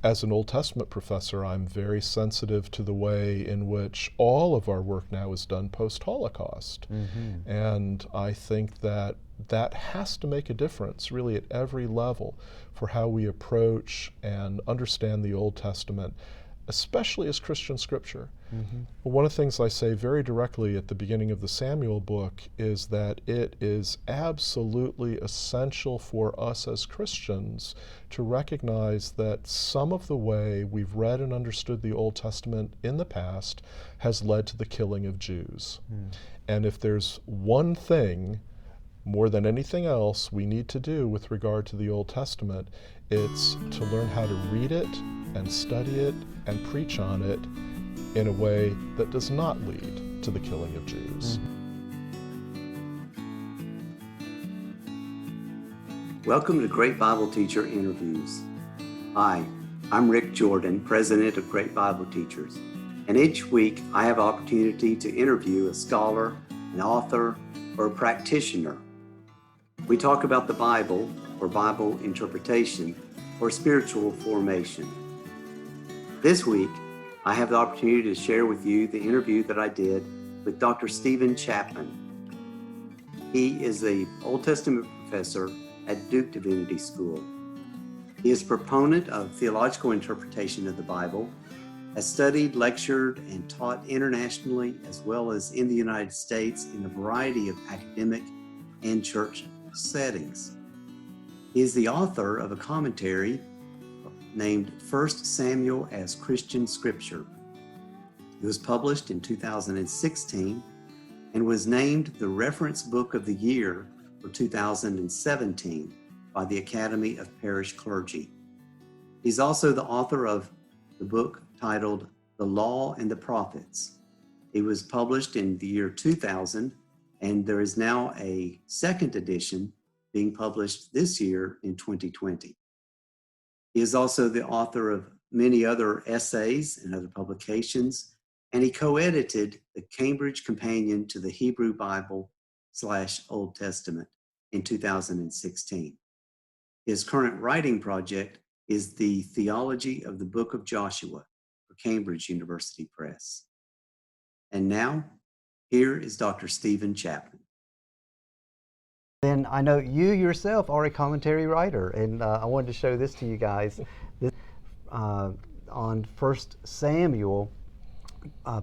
as an Old Testament professor, I'm very sensitive to the way in which all of our work now is done post-Holocaust. And I think that that has to make a difference, really, at every level for how we approach and understand the Old Testament, especially as Christian scripture. One of the things I say very directly at the beginning of the Samuel book is that it is absolutely essential for us as Christians to recognize that some of the way we've read and understood the Old Testament in the past has led to the killing of Jews. And if there's one thing more than anything else we need to do with regard to the Old Testament, it's to learn how to read it and study it and preach on it in a way that does not lead to the killing of Jews. Welcome to Great Bible Teacher Interviews. Hi, I'm Rick Jordan, President of Great Bible Teachers, and each week I have the opportunity to interview a scholar, an author, or a practitioner. We talk about the Bible, or Bible interpretation, or spiritual formation. This week, I have the opportunity to share with you the interview that I did with Dr. Stephen Chapman. He is an Old Testament professor at Duke Divinity School. He is a proponent of theological interpretation of the Bible, has studied, lectured, and taught internationally as well as in the United States in a variety of academic and church settings. He is the author of a commentary named 1 Samuel as Christian Scripture. It was published in 2016 and was named the Reference Book of the Year for 2017 by the Academy of Parish Clergy. He's also the author of the book titled The Law and the Prophets. It was published in the year 2000, and there is now a second edition being published this year in 2020. He is also the author of many other essays and other publications, and he co-edited the Cambridge Companion to the Hebrew Bible / Old Testament in 2016. His current writing project is the Theology of the Book of Joshua for Cambridge University Press. And now, here is Dr. Stephen Chapman. Then I know you yourself are a commentary writer, and I wanted to show this to you guys. This on 1 Samuel,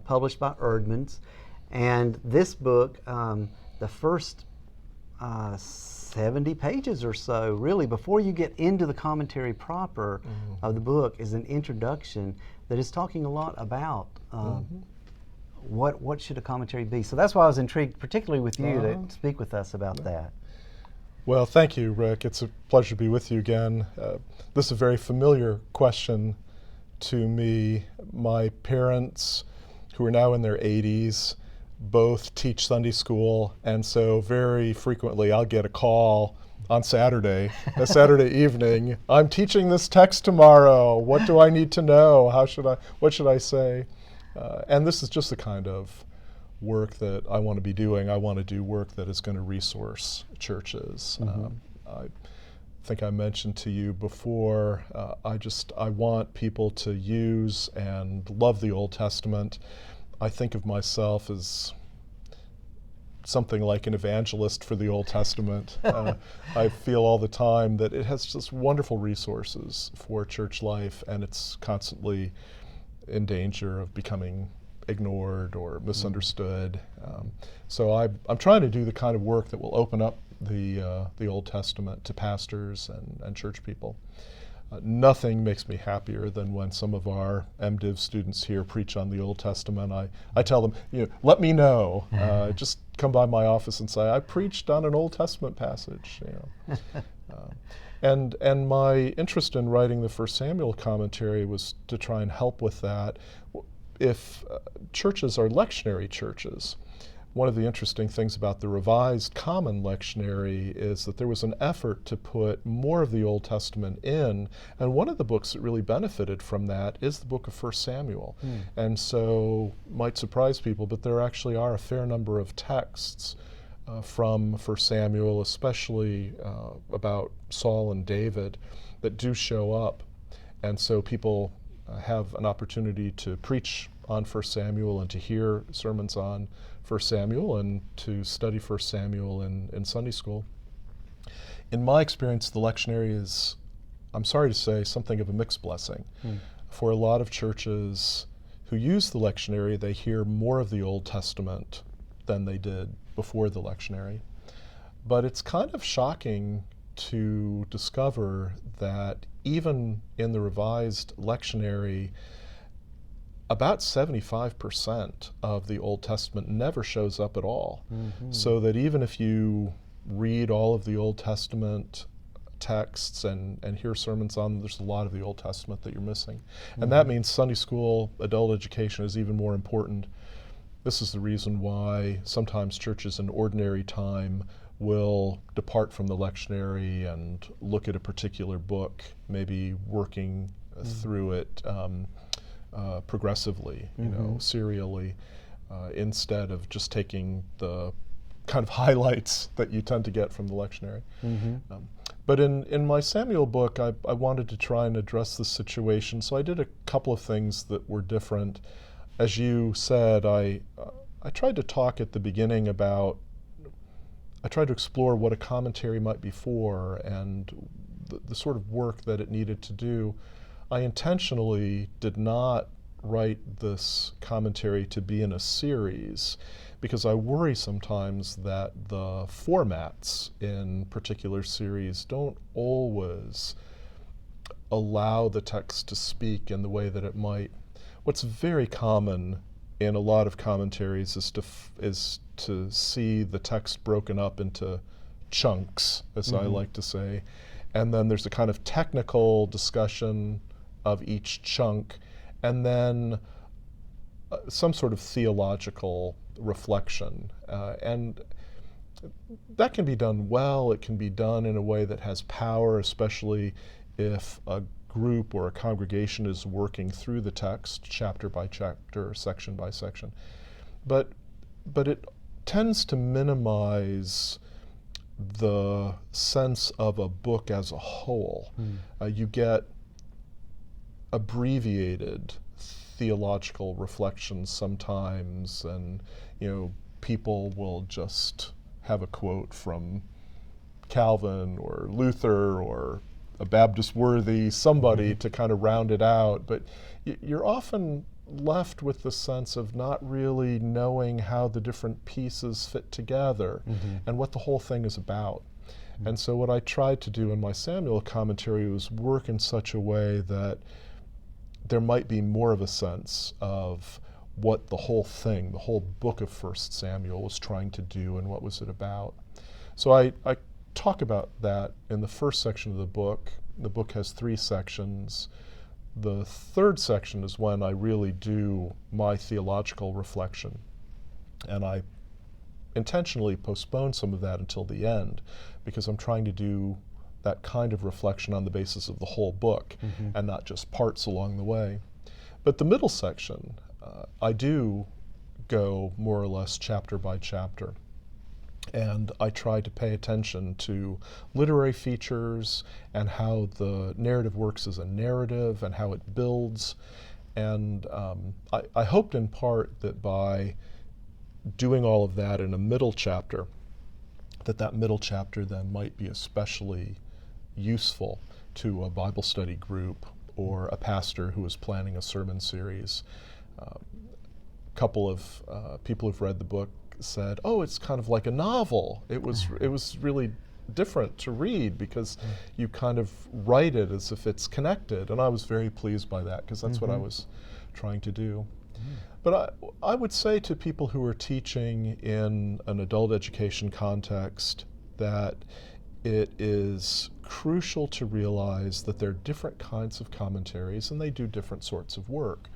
published by Erdman's, and this book, the first 70 pages or so, really, before you get into the commentary proper of the book, is an introduction that is talking a lot about what should a commentary be. So that's why I was intrigued, particularly with you, to speak with us about that. Well, thank you, Rick. It's a pleasure to be with you again. This is a very familiar question to me. My parents, who are now in their 80s, both teach Sunday school, and so very frequently I'll get a call on Saturday, a Saturday evening. I'm teaching this text tomorrow. What do I need to know? What should I say? And this is just the kind of work that I want to be doing. I want to do work that is going to resource churches. I think I mentioned to you before, I want people to use and love the Old Testament. I think of myself as something like an evangelist for the Old Testament. I feel all the time that it has just wonderful resources for church life, and it's constantly in danger of becoming ignored or misunderstood. So I'm trying to do the kind of work that will open up the Old Testament to pastors and church people. Nothing makes me happier than when some of our MDiv students here preach on the Old Testament. I tell them, let me know. Just come by my office and say, I preached on an Old Testament passage. And my interest in writing the 1 Samuel commentary was to try and help with that. If churches are lectionary churches, one of the interesting things about the Revised Common Lectionary is that there was an effort to put more of the Old Testament in, and one of the books that really benefited from that is the book of 1 Samuel. And so, might surprise people, but there actually are a fair number of texts from 1 Samuel, especially about Saul and David, that do show up. And so people have an opportunity to preach on 1 Samuel and to hear sermons on 1 Samuel and to study 1 Samuel in Sunday school. In my experience, the lectionary is, I'm sorry to say, something of a mixed blessing. For a lot of churches who use the lectionary, they hear more of the Old Testament than they did before the lectionary. But it's kind of shocking to discover that even in the revised lectionary, about 75% of the Old Testament never shows up at all. So that even if you read all of the Old Testament texts and hear sermons on them, there's a lot of the Old Testament that you're missing. And that means Sunday school, adult education is even more important. This is the reason why sometimes churches in ordinary time will depart from the lectionary and look at a particular book, maybe working through it progressively, you know, serially, instead of just taking the kind of highlights that you tend to get from the lectionary. But in my Samuel book, I wanted to try and address this situation, so I did a couple of things that were different. As you said, I tried to talk at the beginning about, I tried to explore what a commentary might be for and the sort of work that it needed to do. I intentionally did not write this commentary to be in a series because I worry sometimes that the formats in particular series don't always allow the text to speak in the way that it might. What's very common in a lot of commentaries is to see the text broken up into chunks, as I like to say, and then there's a kind of technical discussion of each chunk, and then some sort of theological reflection. And that can be done well. It can be done in a way that has power, especially if a group or a congregation is working through the text, chapter by chapter, section by section. But it tends to minimize the sense of a book as a whole. You get abbreviated theological reflections sometimes, and people will just have a quote from Calvin or Luther or a Baptist worthy, somebody to kind of round it out, but you're often left with the sense of not really knowing how the different pieces fit together and what the whole thing is about. And so what I tried to do in my Samuel commentary was work in such a way that there might be more of a sense of what the whole thing, the whole book of 1 Samuel was trying to do and what was it about. So I talk about that in the first section of the book. The book has 3 sections. The third section is when I really do my theological reflection. And I intentionally postpone some of that until the end because I'm trying to do that kind of reflection on the basis of the whole book and not just parts along the way. But the middle section, I do go more or less chapter by chapter. And I try to pay attention to literary features and how the narrative works as a narrative and how it builds. And I hoped in part that by doing all of that in a middle chapter, that middle chapter then might be especially useful to a Bible study group or a pastor who is planning a sermon series. A couple of people who've read the book said, "Oh, it's kind of like a novel." It was really different to read because you kind of write it as if it's connected, and I was very pleased by that because that's what I was trying to do. But I would say to people who are teaching in an adult education context that it is crucial to realize that there are different kinds of commentaries and they do different sorts of work.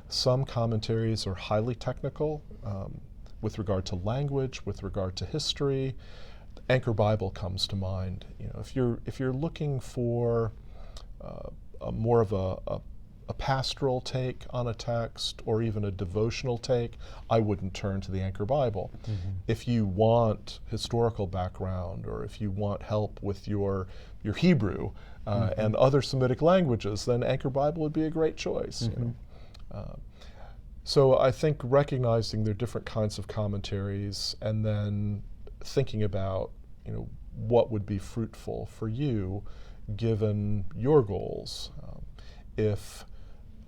Some commentaries are highly technical with regard to language, with regard to history. Anchor Bible comes to mind. If you're looking for more of a a pastoral take on a text or even a devotional take, I wouldn't turn to the Anchor Bible. Mm-hmm. If you want historical background, or if you want help with your Hebrew and other Semitic languages, then Anchor Bible would be a great choice. Mm-hmm. So I think recognizing there are different kinds of commentaries, and then thinking about, what would be fruitful for you given your goals. If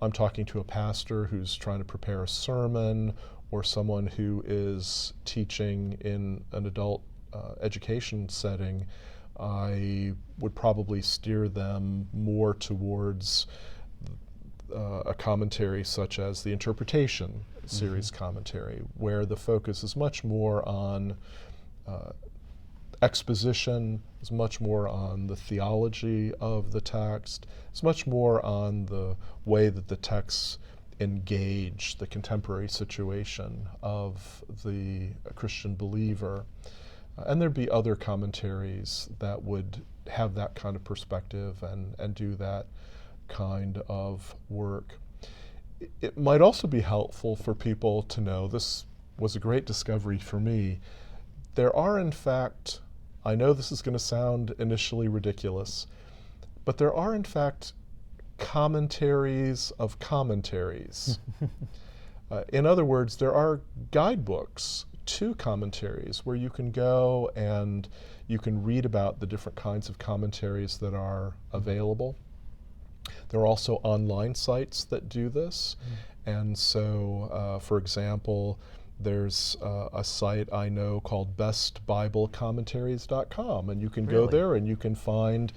I'm talking to a pastor who's trying to prepare a sermon, or someone who is teaching in an adult education setting, I would probably steer them more towards a commentary such as the Interpretation series commentary, where the focus is much more on exposition, is much more on the theology of the text, it's much more on the way that the texts engage the contemporary situation of the Christian believer. And there'd be other commentaries that would have that kind of perspective and do that kind of work. It might also be helpful for people to know, this was a great discovery for me, there are in fact, I know this is going to sound initially ridiculous, but there are in fact commentaries of commentaries. In other words, there are guidebooks to commentaries where you can go and you can read about the different kinds of commentaries that are available. There are also online sites that do this. And so, for example, there's a site I know called bestbiblecommentaries.com, and you can go there and you can find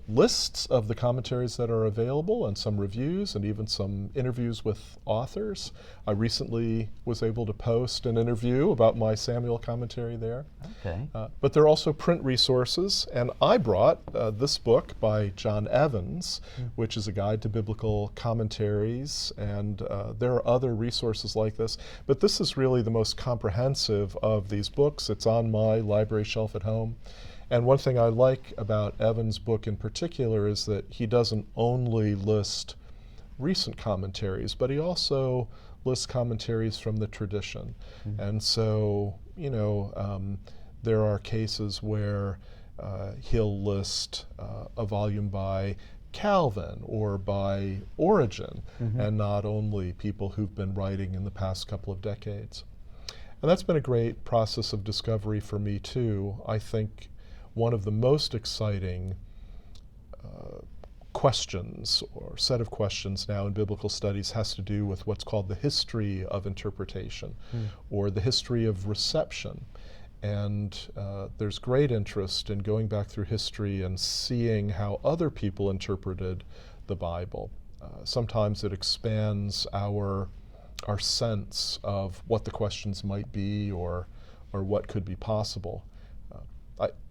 lists of the commentaries that are available, and some reviews, and even some interviews with authors. I recently was able to post an interview about my Samuel commentary there. Okay. But there are also print resources, and I brought this book by John Evans, which is a guide to biblical commentaries, and there are other resources like this, but this is really the most comprehensive of these books. It's on my library shelf at home. And one thing I like about Evans' book in particular is that he doesn't only list recent commentaries, but he also lists commentaries from the tradition. And so, there are cases where he'll list a volume by Calvin or by Origen, and not only people who've been writing in the past couple of decades. And that's been a great process of discovery for me too. I think one of the most exciting questions or set of questions now in biblical studies has to do with what's called the history of interpretation, or the history of reception. And there's great interest in going back through history and seeing how other people interpreted the Bible. Sometimes it expands our sense of what the questions might be, or what could be possible.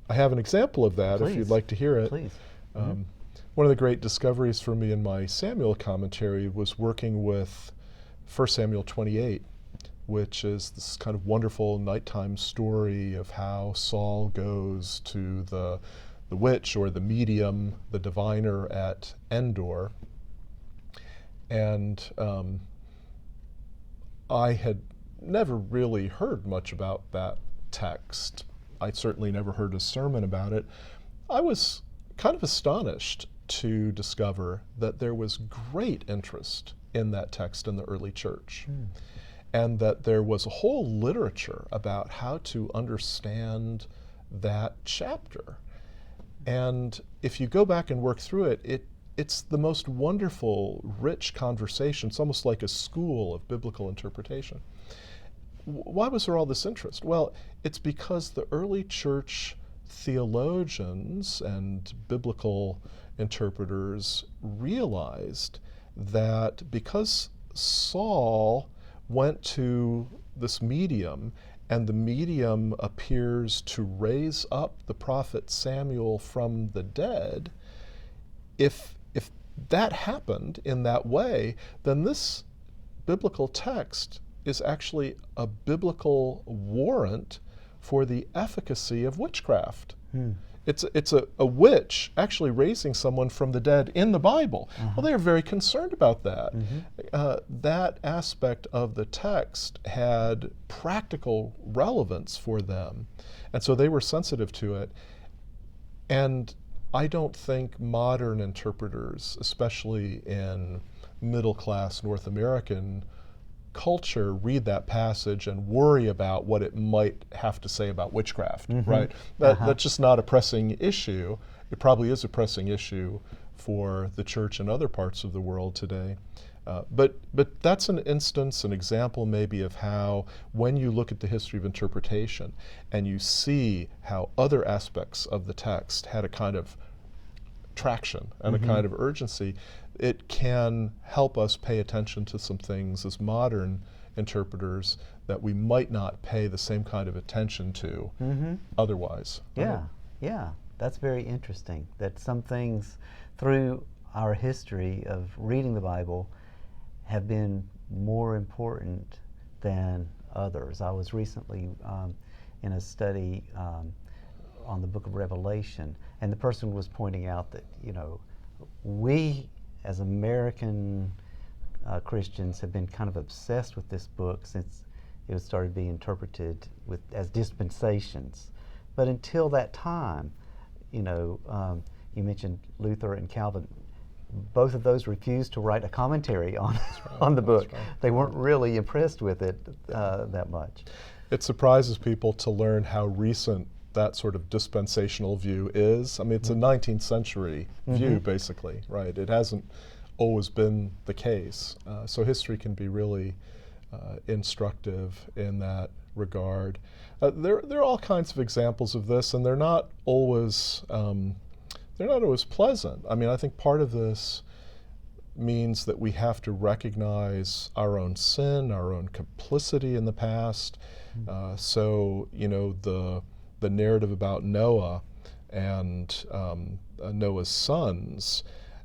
I have an example of that. Please, if you'd like to hear it. Please. One of the great discoveries for me in my Samuel commentary was working with 1 Samuel 28, which is this kind of wonderful nighttime story of how Saul goes to the witch or the medium, the diviner at Endor. And I had never really heard much about that text. I'd certainly never heard a sermon about it. I was kind of astonished to discover that there was great interest in that text in the early church, and that there was a whole literature about how to understand that chapter. And if you go back and work through it, it's the most wonderful, rich conversation. It's almost like a school of biblical interpretation. Why was there all this interest? Well, it's because the early church theologians and biblical interpreters realized that because Saul went to this medium, and the medium appears to raise up the prophet Samuel from the dead, if that happened in that way, then this biblical text is actually a biblical warrant for the efficacy of witchcraft. it's a witch actually raising someone from the dead in the Bible. Well, they are very concerned about that. That aspect of the text had practical relevance for them, and so they were sensitive to it. And I don't think modern interpreters, especially in middle-class North American culture, read that passage and worry about what it might have to say about witchcraft, right? That's just not a pressing issue. It probably is a pressing issue for the church in other parts of the world today. But that's an instance, an example maybe of how, when you look at the history of interpretation and you see how other aspects of the text had a kind of traction and a kind of urgency, it can help us pay attention to some things as modern interpreters that we might not pay the same kind of attention to otherwise. Yeah, yeah, that's very interesting, that some things through our history of reading the Bible have been more important than others. I was recently in a study on the book of Revelation, and the person was pointing out that, we as American Christians have been kind of obsessed with this book since it started being interpreted as dispensations. But until that time, you mentioned Luther and Calvin, both of those refused to write a commentary on the book. Right. They weren't really impressed with it that much. It surprises people to learn how recent that sort of dispensational view is. I mean, it's a 19th century view, basically, right? It hasn't always been the case. So history can be really instructive in that regard. There are all kinds of examples of this, and they're not always pleasant. I mean, I think part of this means that we have to recognize our own sin, our own complicity in the past. So, the narrative about Noah and Noah's sons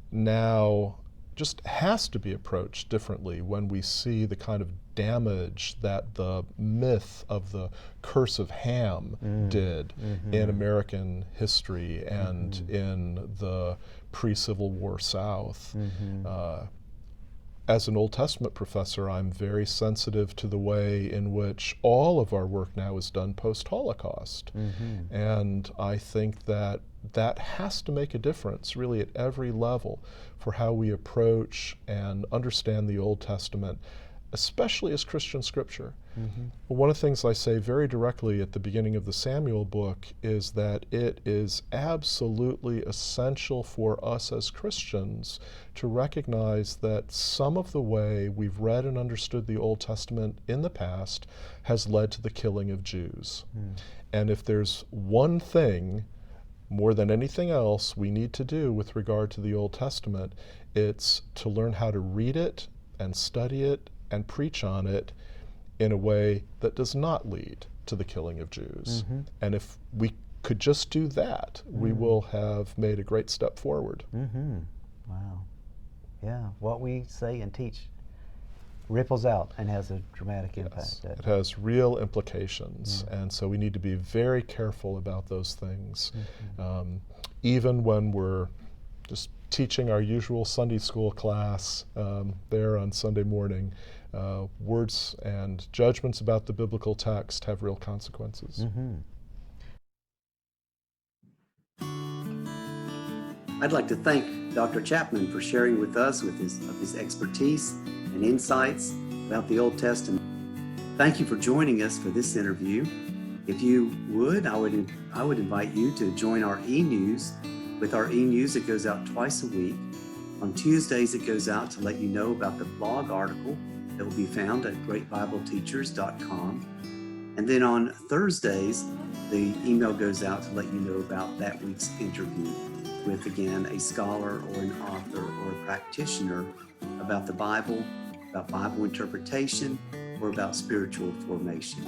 now just has to be approached differently when we see the kind of damage that the myth of the curse of Ham did in American history and in the pre-Civil War South. As an Old Testament professor, I'm very sensitive to the way in which all of our work now is done post-Holocaust. And I think that has to make a difference, really, at every level for how we approach and understand the Old Testament, especially as Christian scripture. One of the things I say very directly at the beginning of the Samuel book is that it is absolutely essential for us as Christians to recognize that some of the way we've read and understood the Old Testament in the past has led to the killing of Jews. And if there's one thing more than anything else we need to do with regard to the Old Testament, it's to learn how to read it and study it and preach on it in a way that does not lead to the killing of Jews. And if we could just do that, we will have made a great step forward. Wow. Yeah, what we say and teach ripples out and has a dramatic impact. It has real implications, and so we need to be very careful about those things. Even when we're just teaching our usual Sunday school class there on Sunday morning, words and judgments about the biblical text have real consequences. I'd like to thank Dr. Chapman for sharing with us of his expertise and insights about the Old Testament. Thank you for joining us for this interview. If you would, I would invite you to join our e-news. With our e-news, it goes out twice a week. On Tuesdays, it goes out to let you know about the blog article that will be found at greatbibleteachers.com. And then on Thursdays, the email goes out to let you know about that week's interview with, again, a scholar or an author or a practitioner about the Bible, about Bible interpretation, or about spiritual formation.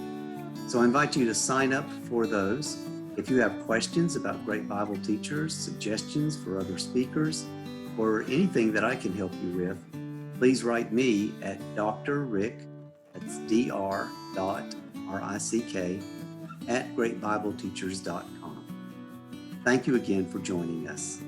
So I invite you to sign up for those. If you have questions about Great Bible Teachers, suggestions for other speakers, or anything that I can help you with, please write me at Dr. Rick, that's dr.rick, at greatbibleteachers.com. Thank you again for joining us.